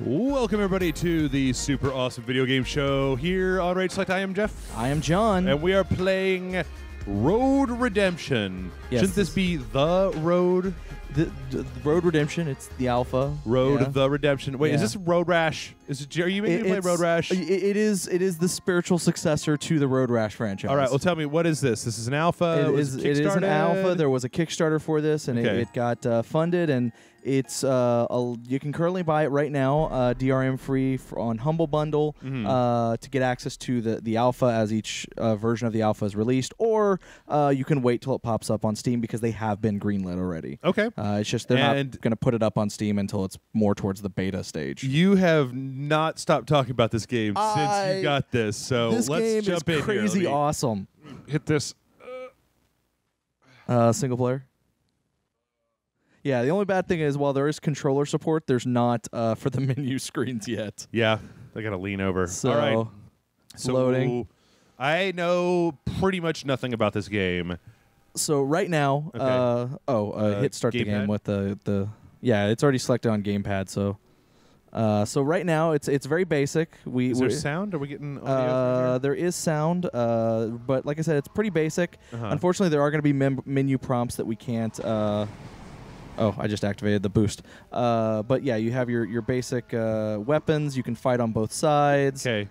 Welcome, everybody, to the super awesome video game show here on Rage Select. I am Jeff. I am John. And we are playing Road Redemption. Yes, Shouldn't this be The Road? The Road Redemption. It's the alpha. Road The Redemption. Wait, is Yeah. this Road Rash? Are you making me play Road Rash? It is the spiritual successor to the Road Rash franchise. All right, well, tell me, what is this? This is an alpha? It is an alpha. There was a Kickstarter for this, and it got funded, and it's you can currently buy it right now, DRM free on Humble Bundle, to get access to the alpha as each version of the alpha is released, or you can wait till it pops up on Steam because they have been greenlit already. Okay. It's just they're not going to put it up on Steam until it's more towards the beta stage. You have not stopped talking about this game since you got this, so let's jump in here. This game is crazy awesome. Hit this. Single player? Yeah, the only bad thing is while there is controller support, there's not for the menu screens yet. Yeah, I got to lean over. So, all right. So loading. I know pretty much nothing about this game. So right now, hit start the game with the yeah, it's already selected on gamepad. So right now it's very basic. Is there sound? Are we getting audio? There is sound, but like I said, it's pretty basic. Unfortunately, there are going to be menu prompts that we can't. Oh, I just activated the boost. But yeah, you have your basic weapons. You can fight on both sides. Okay.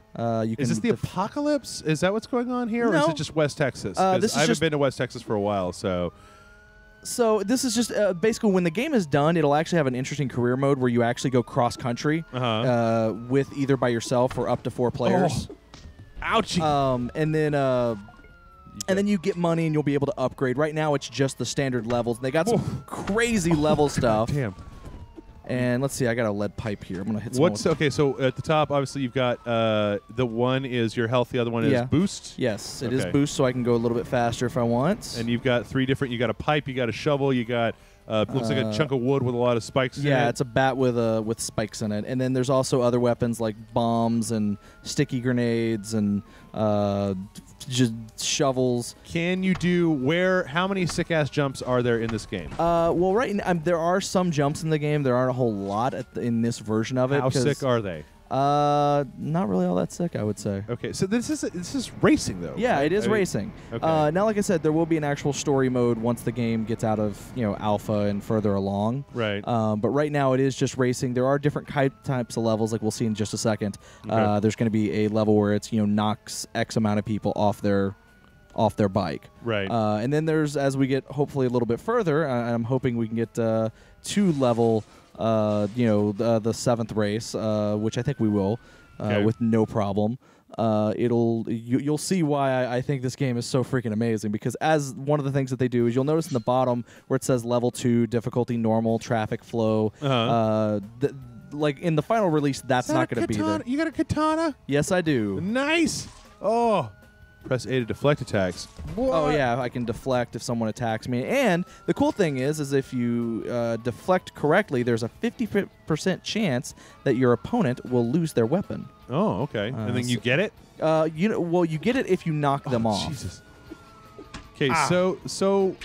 Is this the apocalypse? Is that what's going on here, or is it just West Texas? I haven't been to West Texas for a while, so. So this is just basically when the game is done, it'll actually have an interesting career mode where you actually go cross country with either by yourself or up to 4 players. Oh. Ouchie. And then you get money and you'll be able to upgrade. Right now, it's just the standard levels. They got some crazy level stuff. Damn. And let's see, I got a lead pipe here. I'm gonna hit. Okay? So at the top, obviously, you've got the one is your health, the other one is boost. Yes, it is boost, so I can go a little bit faster if I want. And you've got 3 different. You got a pipe, you got a shovel, you got looks like a chunk of wood with a lot of spikes. in it. Yeah, it's a bat with spikes in it. And then there's also other weapons like bombs and sticky grenades and just shovels. Can you do how many sick ass jumps are there in this game? Well, there are some jumps in the game. There aren't a whole lot in this version of it. How sick are they? Not really all that sick, I would say. Okay, so this is racing though. Yeah, right? it is racing. Okay. Now, like I said, there will be an actual story mode once the game gets out of alpha and further along. Right. But right now it is just racing. There are different types of levels, like we'll see in just a second. Okay. There's going to be a level where it's knocks X amount of people off their bike. Right. And then there's, as we get hopefully a little bit further, I'm hoping we can get to level. The 7th race, which I think we will, with no problem. You'll see why I think this game is so freaking amazing, because as one of the things that they do is you'll notice in the bottom where it says level 2 difficulty normal traffic flow. Like in the final release, that's not going to be there. You got a katana? Yes, I do. Nice. Oh. Press A to deflect attacks. What? Oh yeah, I can deflect if someone attacks me. And the cool thing is if you deflect correctly, there's a 50% chance that your opponent will lose their weapon. Oh, okay. And then you get it? You get it if you knock them off. Jesus. Okay, so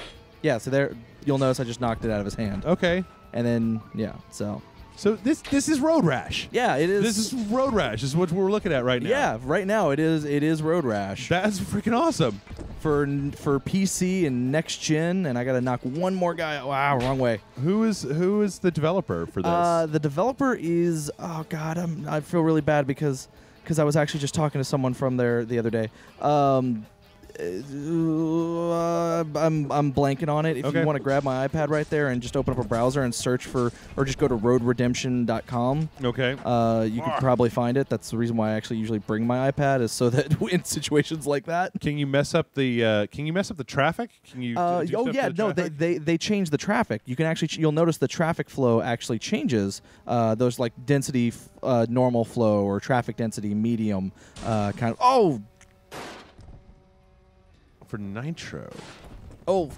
yeah, so there you'll notice I just knocked it out of his hand. Okay. And then So this is Road Rash. Yeah, it is. This is Road Rash. This is what we're looking at right now. Yeah, right now it is Road Rash. That's freaking awesome. For PC and next gen, and I got to knock one more guy. Wow, wrong way. Who is the developer for this? The developer is I feel really bad because I was actually just talking to someone from there the other day. I'm blanking on it. If you want to grab my iPad right there and just open up a browser and search for, or just go to roadredemption.com. Okay. You could probably find it. That's the reason why I actually usually bring my iPad, is so that in situations like that. Can you mess up the traffic? Can you? They changed the traffic. You can actually you'll notice the traffic flow actually changes. Those like density normal flow or traffic density medium kind of. Oh. For Nitro. Oh,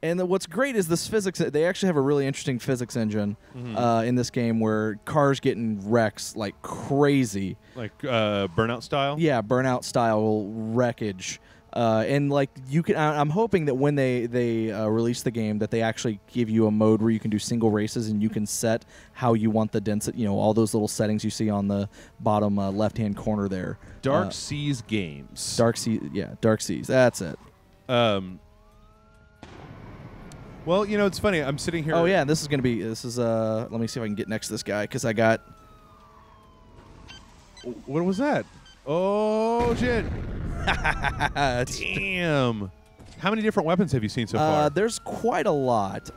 and what's great is this physics. They actually have a really interesting physics engine in this game where cars get in wrecks like crazy. Like Burnout style? Yeah, Burnout style wreckage. And like you can, I'm hoping that when they release the game, that they actually give you a mode where you can do single races and you can set how you want the density. You know, all those little settings you see on the bottom left-hand corner there. Dark Seas Games. Dark Seas. That's it. Well, you know, it's funny. I'm sitting here. Oh yeah, this is gonna be. This is. Let me see if I can get next to this guy because I got. What was that? Oh shit! Damn. How many different weapons have you seen so far? There's quite a lot.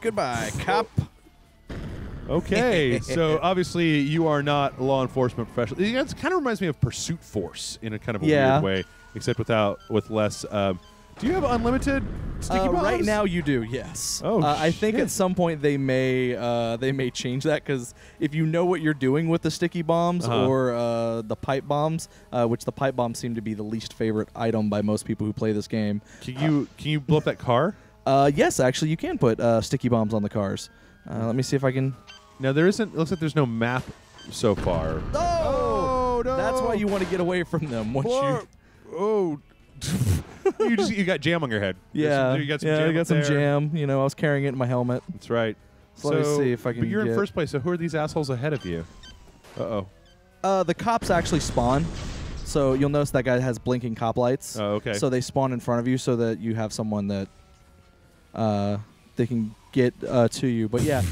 Goodbye, cop. Okay, so obviously you are not a law enforcement professional. It kind of reminds me of Pursuit Force in a kind of a weird way, except with less. Do you have unlimited sticky bombs? Right now you do, yes. Oh, I think at some point they may change that because if you know what you're doing with the sticky bombs or the pipe bombs, which the pipe bombs seem to be the least favorite item by most people who play this game. Can you blow up that car? Yes, actually you can put sticky bombs on the cars. Let me see if I can. No, there isn't. It looks like there's no map so far. Oh no! That's why you want to get away from them once you. Oh. you got jam on your head. Yeah, you got some jam. I got some jam. You know, I was carrying it in my helmet. That's right. So let me see if I can. But you're in first place. So who are these assholes ahead of you? The cops actually spawn. So you'll notice that guy has blinking cop lights. Oh, okay. So they spawn in front of you so that you have someone that they can get to you. But yeah.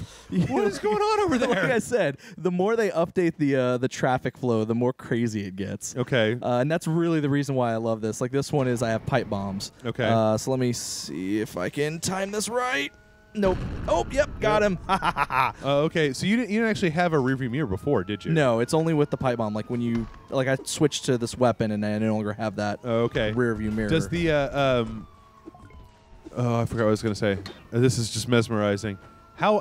What is going on over there? Like I said, the more they update the traffic flow, the more crazy it gets. Okay. And that's really the reason why I love this. Like this one is I have pipe bombs. Okay. So let me see if I can time this right. Nope. Oh, yep, got him. Okay, so you didn't actually have a rearview mirror before, did you? No, it's only with the pipe bomb. Like when you I switched to this weapon and I no longer have that rearview mirror. Does the oh, I forgot what I was going to say. This is just mesmerizing. How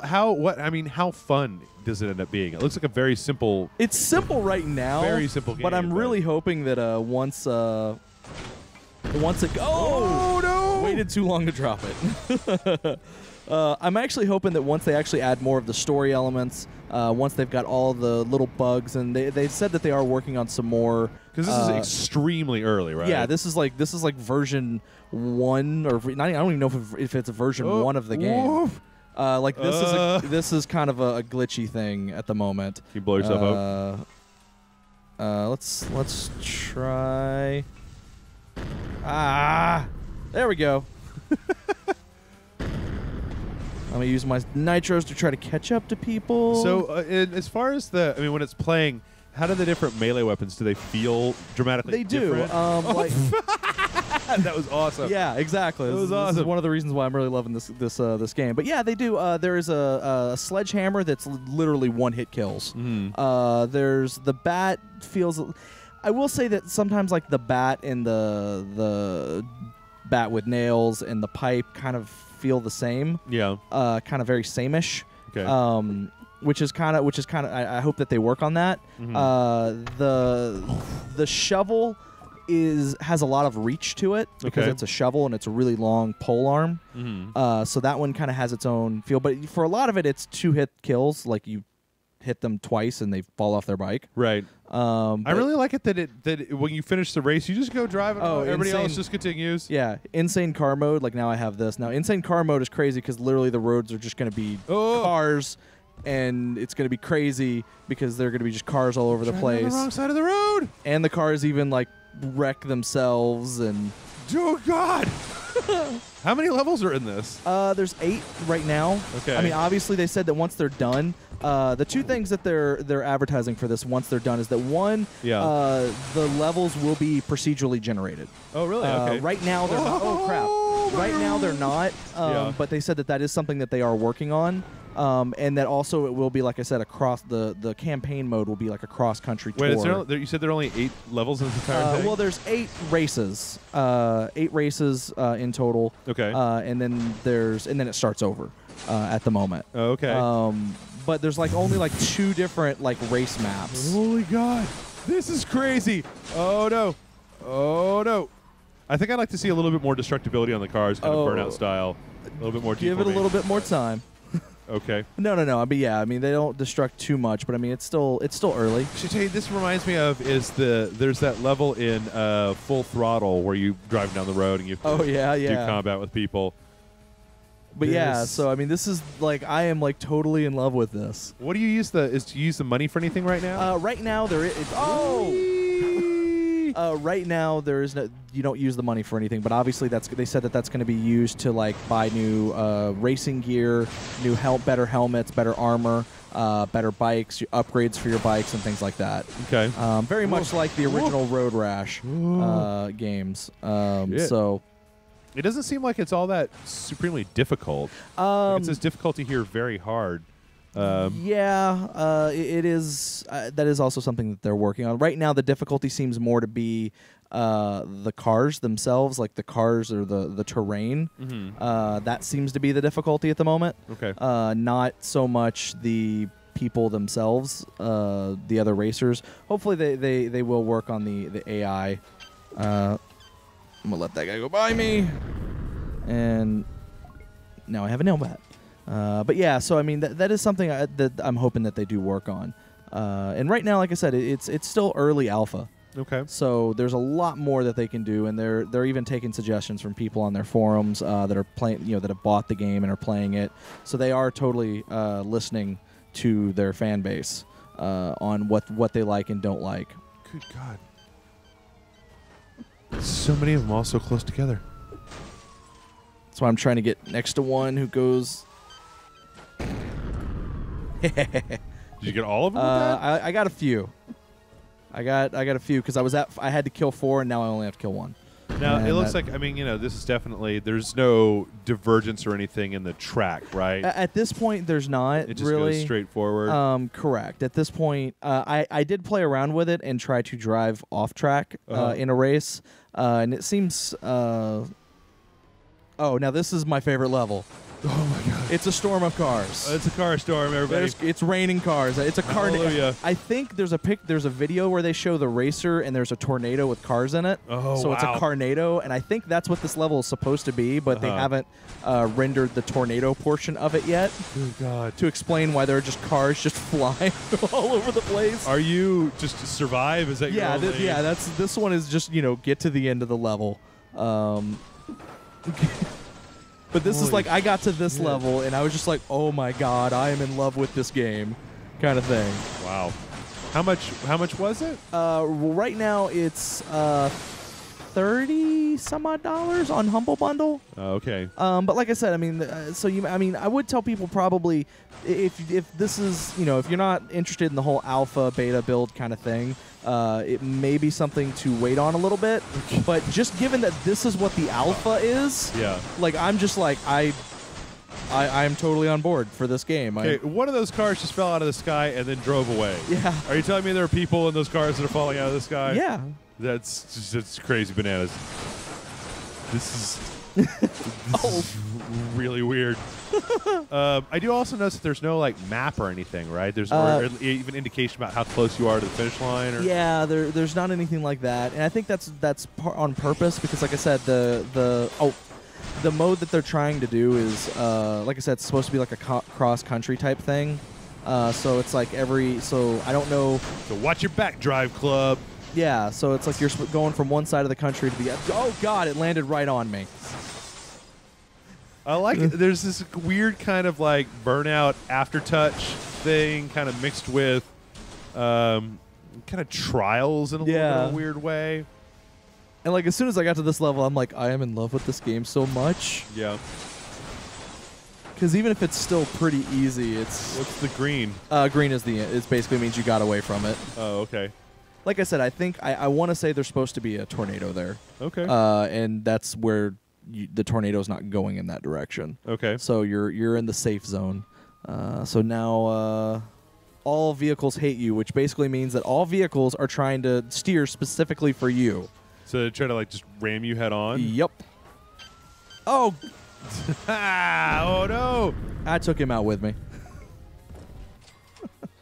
fun does it end up being? It looks like a very simple. It's simple right now. Very simple game. But I'm really hoping that once it oh no! Waited too long to drop it. I'm actually hoping that once they actually add more of the story elements, once they've got all the little bugs, and they said that they are working on some more. Because this is extremely early, right? Yeah, this is like version 1 or not. I don't even know if it's a version 1 of the game. This is kind of a glitchy thing at the moment. Can you blow yourself up? Let's try. There we go. I'm gonna use my nitros to try to catch up to people. So, as far as when it's playing, how do the different melee weapons, do they feel dramatically different? They do. That was awesome. Yeah, exactly. That was awesome. This is one of the reasons why I'm really loving this game. But yeah, they do. There is a sledgehammer that's literally one-hit kills. There's the bat feels. I will say that sometimes like the bat and the bat with nails and the pipe kind of feel the same. Yeah. Kind of very same-ish. Okay. Which is kind of. I hope that they work on that. The shovel has a lot of reach to it because it's a shovel and it's a really long pole arm. So that one kind of has its own feel. But for a lot of it, it's 2-hit kills. Like you hit them twice and they fall off their bike. Right. I really like it that when you finish the race, you just go drive. Everybody else just continues. Yeah. Insane car mode. Like now I have this. Now insane car mode is crazy because literally the roads are just going to be cars. And it's going to be crazy because they're going to be just cars all over the place. On the wrong side of the road. And the cars even like wreck themselves and. Oh God! How many levels are in this? There's 8 right now. Okay. I mean, obviously they said that once they're done, the 2 things that they're advertising for this once they're done is that one, the levels will be procedurally generated. Oh really? Okay. Right now they're not. Oh crap! Right now they're not. But they said that is something that they are working on. And that also it will be, like I said, across the campaign mode will be like a cross-country tour. Wait, you said there are only 8 levels in this entire thing? Well, there's 8 races. 8 races in total. Okay. And then it starts over at the moment. Oh, okay. But there's only 2 different race maps. Holy God. This is crazy. Oh, no. Oh, no. I think I'd like to see a little bit more destructibility on the cars, kind of burnout style. A little bit more. Give it a little bit more time. Okay. No. But yeah, I mean they don't destruct too much, but I mean it's still early. I should tell you, this reminds me of there's that level in Full Throttle where you drive down the road and you do combat with people. But yeah, so I mean this is like I am like totally in love with this. What do you use do you use the money for anything right now? Right now there is right now there is no, you don't use the money for anything, but obviously they said that's going to be used to like buy new racing gear, better helmets, better armor, better bikes, upgrades for your bikes and things like that. Okay. Very much like the original Road Rash games. So it doesn't seem like it's all that supremely difficult. Like it says difficulty here very hard. It is. That is also something that they're working on. Right now, the difficulty seems more to be the cars themselves, like the cars or the terrain. Mm-hmm. That seems to be the difficulty at the moment. Okay. Not so much the people themselves, the other racers. Hopefully, they will work on the AI. I'm gonna let that guy go by me, and now I have a nail bat. But yeah, so I mean that is something that I'm hoping that they do work on. And right now, like I said, it's still early alpha. Okay. So there's a lot more that they can do, and they're even taking suggestions from people on their forums that are playing, that have bought the game and are playing it. So they are totally listening to their fan base on what they like and don't like. Good God. So many of them all so close together. That's why I'm trying to get next to one who goes. Did you get all of them? With that? I got a few. I got a few because I had to kill 4 and now I only have to kill 1. Now it looks like this is definitely there's no divergence or anything in the track, right? At this point, there's not. It just really goes straight forward. Correct. At this point, I did play around with it and try to drive off track in a race, and it seems. Oh, now this is my favorite level. Oh my God! It's a storm of cars. It's a car storm, everybody. It's raining cars. It's a car. I think there's a video where they show the racer and there's a tornado with cars in it. Oh, so it's a carnado, and I think that's what this level is supposed to be, but they haven't rendered the tornado portion of it yet. Oh God! To explain why there are just cars just flying all over the place. Are you just to survive? Is that your only... This one is just get to the end of the level. But this is like I got to this level and I was just like, oh my God, I am in love with this game, kind of thing. Wow. How much was it? Right now it's $30 some odd on Humble Bundle. Okay. But like I said, I mean, I would tell people probably if this is if you're not interested in the whole alpha beta build kind of thing, it may be something to wait on a little bit. But just given that this is what the alpha is, like I'm just like I'm totally on board for this game. Okay, one of those cars just fell out of the sky and then drove away. Yeah. Are you telling me there are people in those cars that are falling out of the sky? Yeah. That's crazy bananas. This is really weird. I do also notice that there's no map or anything, right? There's or even indication about how close you are to the finish line. Or yeah, there's not anything like that, and I think that's on purpose because, like I said, the mode that they're trying to do is like I said, it's supposed to be like a cross country type thing. So it's like so I don't know. So watch your back, Drive Club. Yeah, so it's like you're going from one side of the country to the other. Oh, God, it landed right on me. I like it. There's this weird kind of Burnout aftertouch thing kind of mixed with kind of Trials in a little bit of a weird way. And as soon as I got to this level, I'm like, I am in love with this game so much. Yeah. Because even if it's still pretty easy, it's... What's the green? Green is it basically means you got away from it. Oh, okay. Like I said, I think I want to say there's supposed to be a tornado there. Okay. And that's where the tornado's not going in that direction. Okay. So you're in the safe zone. So now all vehicles hate you, which basically means that all vehicles are trying to steer specifically for you. So they try to just ram you head on? Yep. Oh. Oh no! I took him out with me.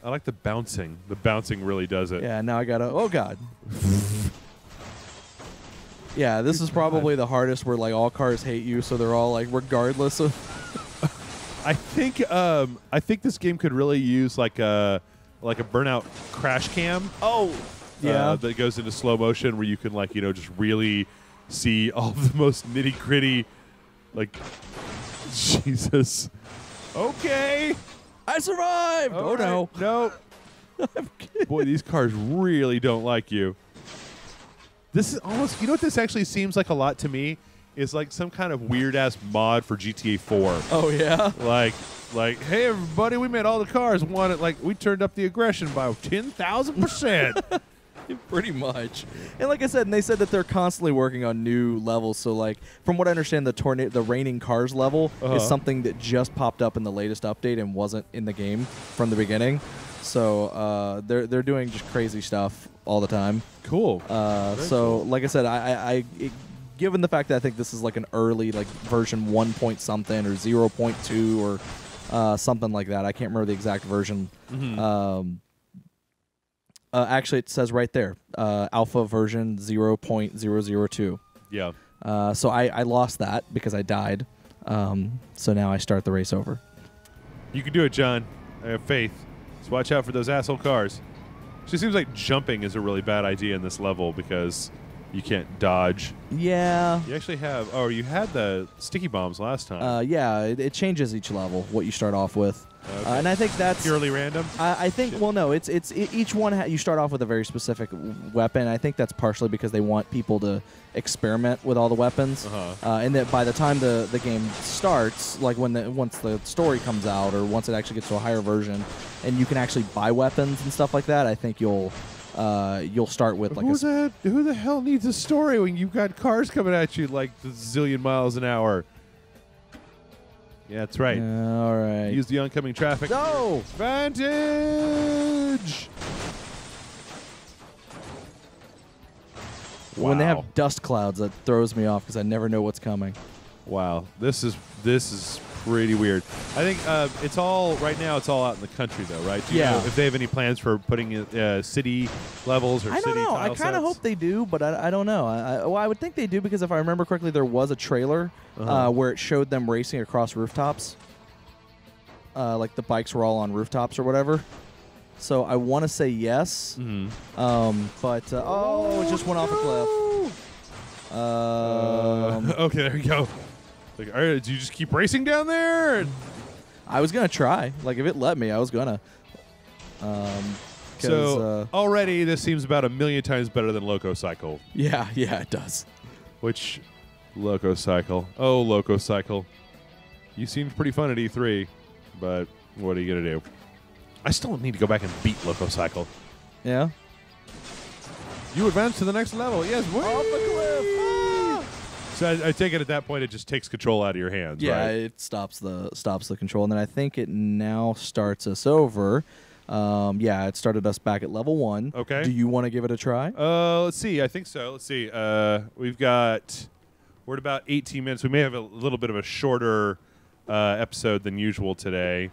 I like the bouncing. The bouncing really does it. Yeah, now I gotta... Oh, God. Yeah, this is probably the hardest where, all cars hate you, so they're all, regardless of... I think this game could really use like a Burnout crash cam. Oh, yeah. That goes into slow motion where you can just really see all the most nitty gritty. Like, Jesus. Okay. I survived. All right. No. Boy, these cars really don't like you. This is almost, you know what this actually seems like a lot to me? Is like some kind of weird-ass mod for GTA 4. Oh, yeah? Like, hey, everybody, we made all the cars wanted, we turned up the aggression by 10,000%. Pretty much. And like I said, and they said that they're constantly working on new levels. So, like, from what I understand, the raining cars level is something that just popped up in the latest update and wasn't in the game from the beginning. So they're doing just crazy stuff all the time. Cool. Cool. Like I said, given the fact that I think this is like an early version 1 point something or 0.2 or something like that. I can't remember the exact version. Mm-hmm. Actually, it says right there, alpha version 0.002. Yeah. So I lost that because I died. So now I start the race over. You can do it, John. I have faith. Just watch out for those asshole cars. It just seems like jumping is a really bad idea in this level because you can't dodge. Yeah. You actually have... Oh, you had the sticky bombs last time. Yeah, it changes each level, what you start off with. Okay. And I think that's... Purely random? I think... Shit. Well, no, it's each one... you start off with a very specific weapon. I think that's partially because they want people to experiment with all the weapons. And that by the time the game starts, like once the story comes out or once it actually gets to a higher version and you can actually buy weapons and stuff like that, I think you'll start with like who the hell needs a story when you've got cars coming at you like a zillion miles an hour? Yeah, that's right. All right. Use the oncoming traffic. No! Advantage! Wow. When they have dust clouds, that throws me off because I never know what's coming. Wow. This is pretty weird. I think it's all right now. It's all out in the country, though, right? Do you know if they have any plans for putting city levels or I don't city know. tile I kind of sets? hope they do, but I don't know. I would think they do because if I remember correctly, there was a trailer where it showed them racing across rooftops. Like the bikes were all on rooftops or whatever. So I want to say yes. Mm-hmm. But it just went off a cliff. Okay, there you go. Like, all right, do you just keep racing down there? I was gonna try. Like, if it let me, I was gonna. So already, this seems about 1,000,000 times better than Loco Cycle. Yeah, it does. Which Loco Cycle? Oh, Loco Cycle. You seemed pretty fun at E3, but what are you gonna do? I still need to go back and beat Loco Cycle. Yeah. You advance to the next level. Yes. Off the cliff. So I take it at that point it just takes control out of your hands, yeah, right? it stops the control, and then I think it now starts us over. It started us back at level 1. Okay. Do you want to give it a try? Let's see. I think so. Let's see. We're at about 18 minutes. We may have a little bit of a shorter episode than usual today.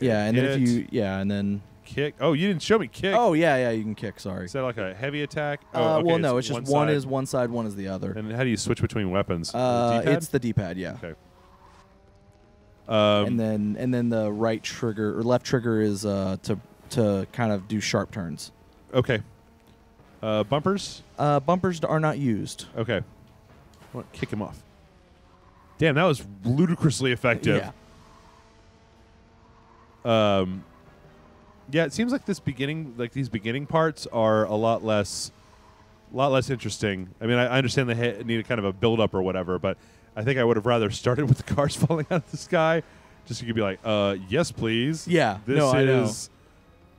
Yeah, and then kick. Oh, you didn't show me kick. Oh, yeah, you can kick. Sorry. Is that like a heavy attack? Okay, well, no, it's just one is one side, one is the other. And how do you switch between weapons? It's the D-pad, yeah. Okay. And then the right trigger or left trigger is to kind of do sharp turns. Okay. Bumpers? Bumpers are not used. Okay. I want to kick him off. Damn, that was ludicrously effective. Yeah. Yeah, it seems like these beginning parts are a lot less interesting. I mean, I understand they need a kind of a build up or whatever, but I think I would have rather started with the cars falling out of the sky, just so you could be like, yes, please. Yeah, I know.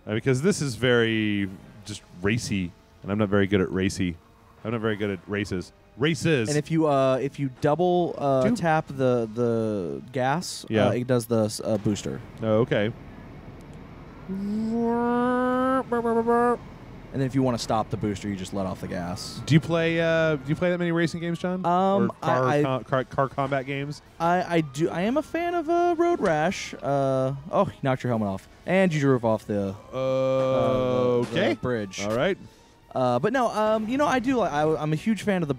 Because this is very just racy, and I'm not very good at racy. I'm not very good at races. And if you double tap the gas, it does the booster. Oh, okay. And then if you want to stop the booster, you just let off the gas. Do you play that many racing games, John? Or car combat games? I do. I am a fan of Road Rash. You knocked your helmet off, and you drove off the bridge. All right. But no, I do. I'm a huge fan of the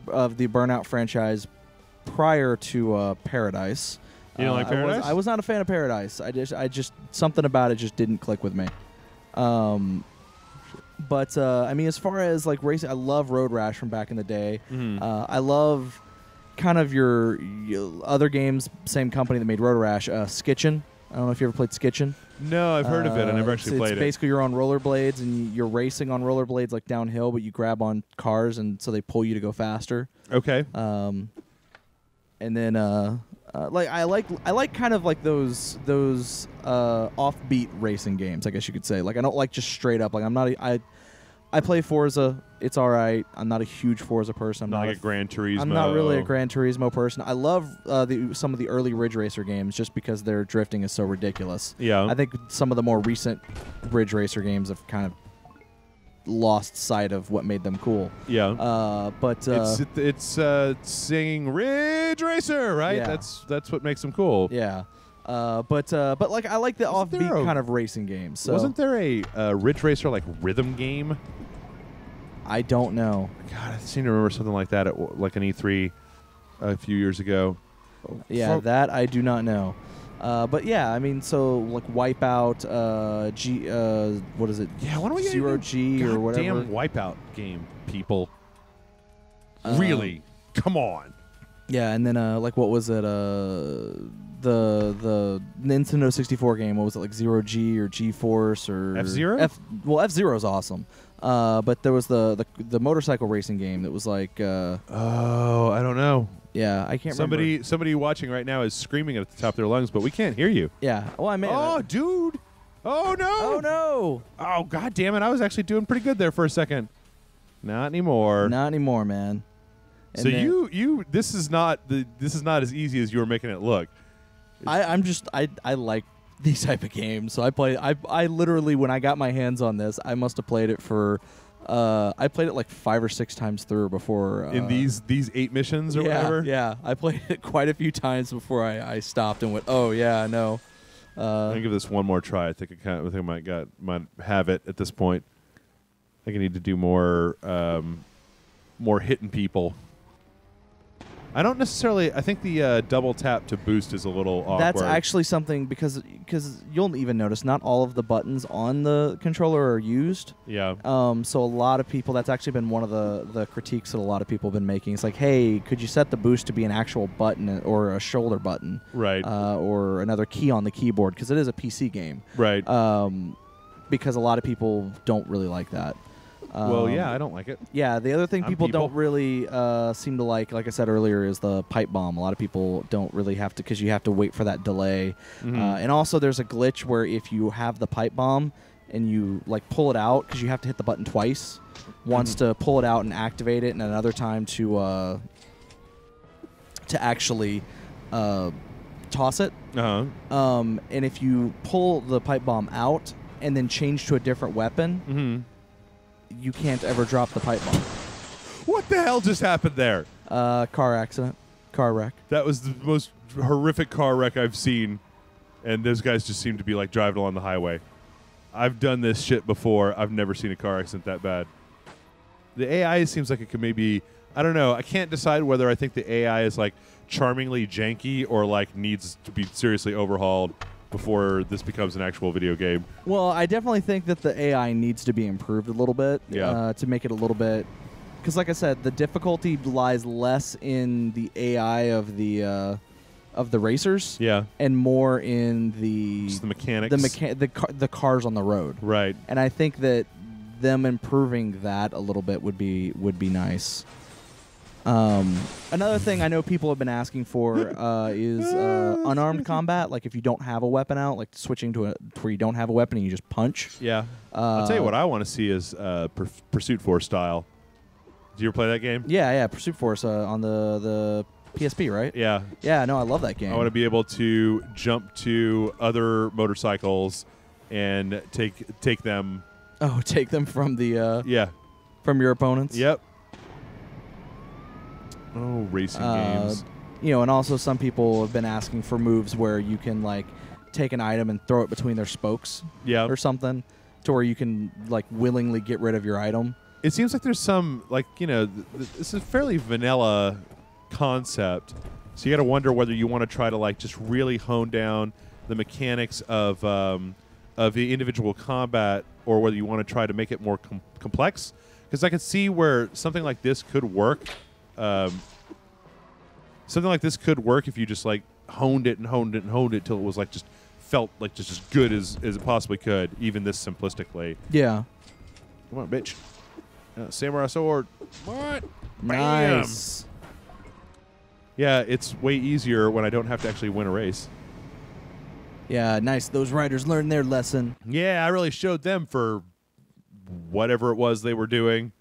Burnout franchise prior to Paradise. You don't like Paradise? I was not a fan of Paradise. I just something about it just didn't click with me. But I mean, as far as like racing, I love Road Rash from back in the day. I love kind of your other games, same company that made Road Rash, Skitchin. I don't know if you ever played Skitchin. No, I've heard of it. I never actually played it. It's basically you're on rollerblades and you're racing on rollerblades like downhill, but you grab on cars and so they pull you to go faster. Okay. And then like I like kind of like those offbeat racing games, I guess you could say. Like I don't like just straight up. Like I play Forza. It's all right. I'm not a huge Forza person. I'm not like a Gran Turismo. I'm not really a Gran Turismo person. I love some of the early Ridge Racer games just because their drifting is so ridiculous. Yeah. I think some of the more recent Ridge Racer games have kind of lost sight of what made them cool. Yeah. But it's singing Ridge Racer, right? Yeah. That's what makes them cool. Yeah. But like I like the offbeat kind of racing games. So. Wasn't there a Ridge Racer like rhythm game? I don't know. God, I seem to remember something like that at like an E3 a few years ago. Yeah, that I do not know. But yeah, I mean, so like Wipeout, what is it? Yeah, why don't we get Zero G or whatever? Damn Wipeout game, people. Really? Come on. Yeah, and then like what was it? The Nintendo 64 game. What was it, like Zero G or G Force or F-Zero? Well, F-Zero is awesome. But there was the motorcycle racing game that was like. Oh, I don't know. Yeah, I can't remember. Somebody watching right now is screaming at the top of their lungs, but we can't hear you. Yeah. Well, I mean. Oh, dude. Oh no. Oh no. Oh god damn it! I was actually doing pretty good there for a second. Not anymore. Not anymore, man. And so you this is not as easy as you were making it look. I like these type of games. So I literally, when I got my hands on this, I must have played it for I played it like 5 or 6 times through before in these 8 missions or whatever. Yeah, I played it quite a few times before I stopped and went, oh yeah, no. I'm gonna give this one more try. I think I might have it at this point. I think I need to do more hitting people. I don't necessarily. I think the double tap to boost is a little awkward. That's actually something because you'll even notice not all of the buttons on the controller are used. Yeah. So a lot of people, that's actually been one of the critiques that a lot of people have been making. It's like, hey, could you set the boost to be an actual button or a shoulder button, right? Or another key on the keyboard because it is a PC game, right? Because a lot of people don't really like that. Well, yeah, I don't like it. Yeah, the other thing people don't really seem to like I said earlier, is the pipe bomb. A lot of people don't really have to, because you have to wait for that delay. And also there's a glitch where if you have the pipe bomb and you like pull it out, because you have to hit the button twice, once to pull it out and activate it, and another time to actually toss it. And if you pull the pipe bomb out and then change to a different weapon, you can't ever drop the pipe bomb. What the hell just happened there? Car accident. Car wreck. That was the most horrific car wreck I've seen, and those guys just seem to be like driving along the highway. I've done this shit before. I've never seen a car accident that bad. The AI seems like it could maybe, I don't know, I can't decide whether I think the AI is like charmingly janky or like needs to be seriously overhauled before this becomes an actual video game. Well, I definitely think that the AI needs to be improved a little bit to make it a little bit, because like I said, the difficulty lies less in the AI of the racers, and more in just the mechanics, the cars on the road, right? And I think that them improving that a little bit would be nice. Another thing I know people have been asking for is unarmed combat. Like if you don't have a weapon out, like switching to where you don't have a weapon and you just punch. Yeah. I'll tell you what I want to see is Pursuit Force style. Did you ever play that game? Yeah. Pursuit Force on the PSP, right? Yeah. Yeah, no, I love that game. I want to be able to jump to other motorcycles and take them. Oh, take them from the from your opponents? Yep. Oh, racing games. And also some people have been asking for moves where you can like take an item and throw it between their spokes, or something, to where you can like willingly get rid of your item. It seems like there's some like this is a fairly vanilla concept, So you got to wonder whether you want to try to like just really hone down the mechanics of the individual combat, or whether you want to try to make it more complex. Because I can see where something like this could work. Something like this could work if you just like honed it and honed it and honed it till it was like just felt like just as good as it possibly could, even this simplistically. Yeah. Come on, bitch. Samurai sword. What? Nice. Bam. Yeah, it's way easier when I don't have to actually win a race. Yeah, nice. Those riders learned their lesson. Yeah, I really showed them for whatever it was they were doing.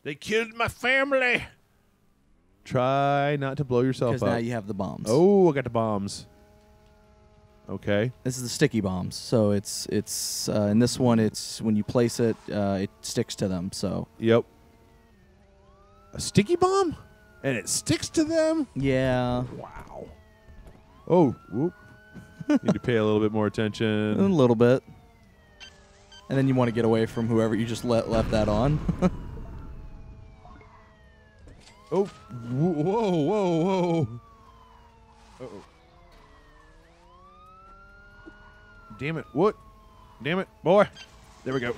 They killed my family. Try not to blow yourself up. Because now you have the bombs. Oh, I got the bombs. Okay. This is the sticky bombs. So it's in this one, it's when you place it, it sticks to them. So. Yep. A sticky bomb? And it sticks to them? Yeah. Wow. Oh, whoop. Need to pay a little bit more attention. A little bit. And then you want to get away from whoever you just left that on. Oh, whoa, whoa, whoa. Uh-oh. Damn it. What? Damn it. Boy. There we go.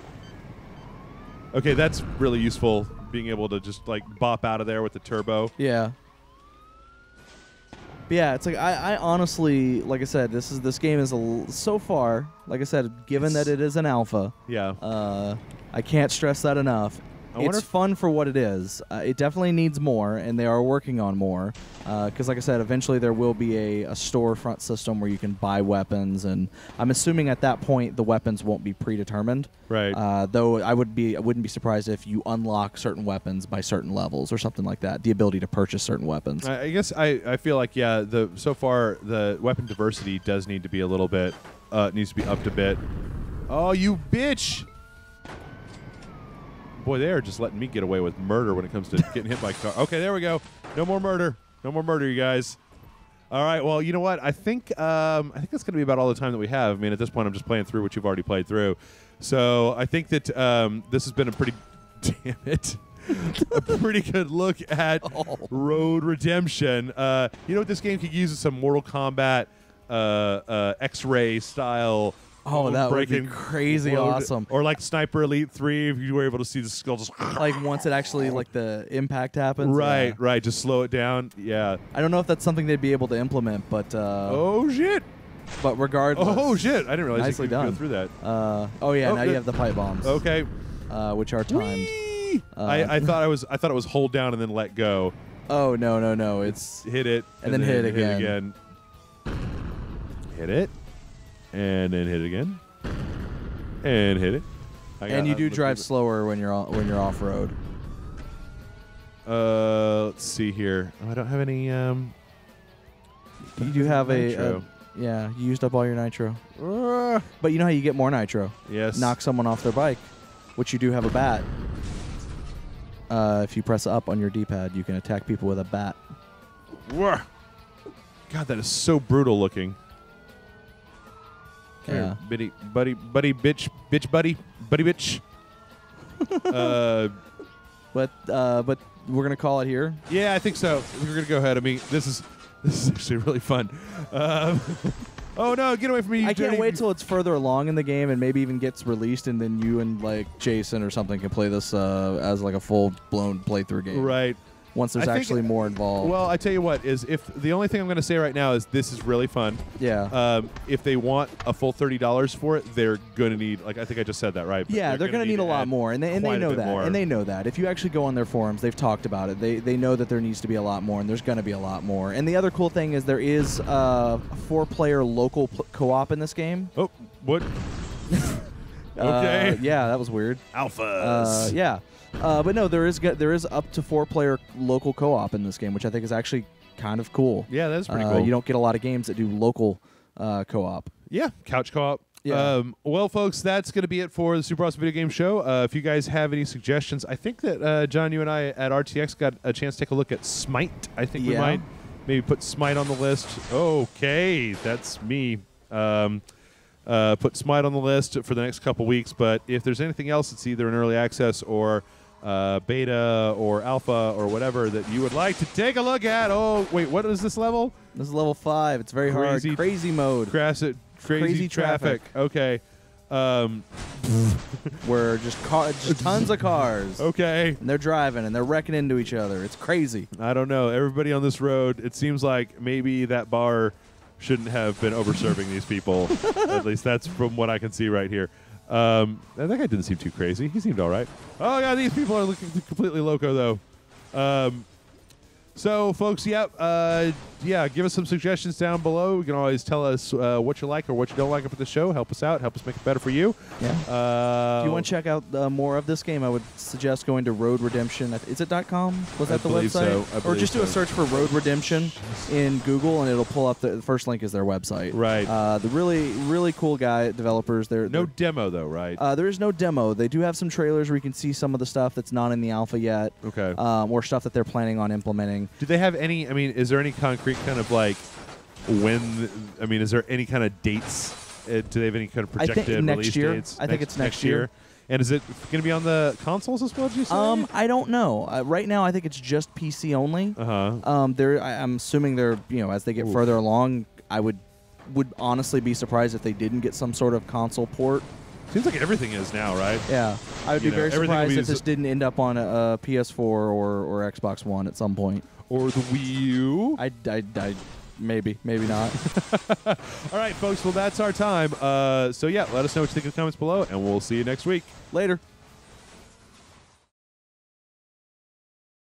Okay, that's really useful, being able to just, like, bop out of there with the turbo. Yeah. But yeah, it's like I honestly, like I said, this game is so far, like I said, given that it is an alpha. Yeah. I can't stress that enough. It's fun for what it is. It definitely needs more, and they are working on more. Because, like I said, eventually there will be a storefront system where you can buy weapons, and I'm assuming at that point the weapons won't be predetermined. Right. Though I wouldn't be surprised if you unlock certain weapons by certain levels or something like that. The ability to purchase certain weapons. I guess I feel like so far the weapon diversity does need to be a little bit needs to be upped a bit. Oh, you bitch! Boy, they are just letting me get away with murder when it comes to getting hit by a car. Okay, there we go. No more murder. No more murder, you guys. All right. Well, you know what? I think that's going to be about all the time that we have. I mean, at this point, I'm just playing through what you've already played through. So I think that this has been a pretty, damn it, a pretty good look at Road Redemption. You know what this game could use is some Mortal Kombat X-ray style. Oh, that would be crazy awesome. Or like Sniper Elite 3, if you were able to see the skull just... Like once it actually, like the impact happens. Right, yeah. right. Just slow it down. Yeah. I don't know if that's something they'd be able to implement, but... oh, shit. But regardless... Oh, shit. I didn't realize nicely you could done. go through that. Oh, yeah. Now you have the pipe bombs. Okay. Which are timed. I thought it was hold down and then let go. Oh, no. It's... Hit it. And then hit it again. Hit it. And then hit it again. And hit it. And you do drive slower when you're off road. Let's see here. Oh, I don't have any. You do have nitro. Yeah, you used up all your nitro. But you know how you get more nitro? Yes. Knock someone off their bike, which you do have a bat. If you press up on your D-pad, you can attack people with a bat. God, that is so brutal looking. Yeah. Here, buddy, bitch, buddy, bitch. But we're gonna call it here. Yeah, I think so. We're gonna go ahead. I mean, this is actually really fun. Oh no, get away from me! I can't wait till it's further along in the game and maybe even gets released, and then you and like Jason or something can play this as like a full blown playthrough game. Right. Once there's actually more involved. Well, I tell you what, is if the only thing I'm going to say right now is this is really fun. Yeah. If they want a full $30 for it, they're going to need, like I think I just said that, right? But yeah, they're going to need a lot more, and they know that. More. And they know that. If you actually go on their forums, they've talked about it. They know that there needs to be a lot more, and there's going to be a lot more. And the other cool thing is there is a 4-player local co-op in this game. Oh, what? Okay. Yeah, that was weird. Alphas. Yeah. But no, there is up to 4-player local co-op in this game, which I think is actually kind of cool. Yeah, that's pretty cool. You don't get a lot of games that do local co-op. Yeah, couch co-op. Yeah. Well, folks, that's going to be it for the Super Awesome Video Game Show. If you guys have any suggestions, I think that, John, you and I at RTX got a chance to take a look at Smite. I think we might maybe put Smite on the list. Okay, that's me. Put Smite on the list for the next couple weeks, but if there's anything else that's either in early access or beta or alpha or whatever that you would like to take a look at. Oh, wait, what is this level? This is level 5. It's very hard. Crazy mode. Crazy traffic. Okay. Where just tons of cars. Okay. And they're driving and they're wrecking into each other. It's crazy. I don't know. Everybody on this road, it seems like maybe that bar shouldn't have been overserving these people. At least that's from what I can see right here. That guy didn't seem too crazy. He seemed all right. Oh, God, these people are looking completely loco, though. So, folks, give us some suggestions down below. You can always tell us what you like or what you don't like about the show. Help us out. Help us make it better for you. Yeah. If you want to check out more of this game, I would suggest going to Road Redemption. Is it .com? Was that the website? So. Or just do a search for Road Redemption in Google, and it'll pull up. The first link is their website. Right. The really cool developers. No demo, though, right? There is no demo. They do have some trailers where you can see some of the stuff that's not in the alpha yet. Okay. Or stuff that they're planning on implementing. Do they have any? I mean, is there any concrete kind of like when? I mean, is there any kind of dates? Do they have any kind of projected release dates? I think it's next year. And is it going to be on the consoles as well? Did you say? I don't know. Right now, I think it's just PC only. I'm assuming they're as they get further along, I would honestly be surprised if they didn't get some sort of console port. Seems like everything is now, right? Yeah, I would be very surprised if this didn't end up on a PS4 or Xbox One at some point. Or the Wii U. I maybe not. All right, folks. Well, that's our time. So, let us know what you think in the comments below, and we'll see you next week. Later.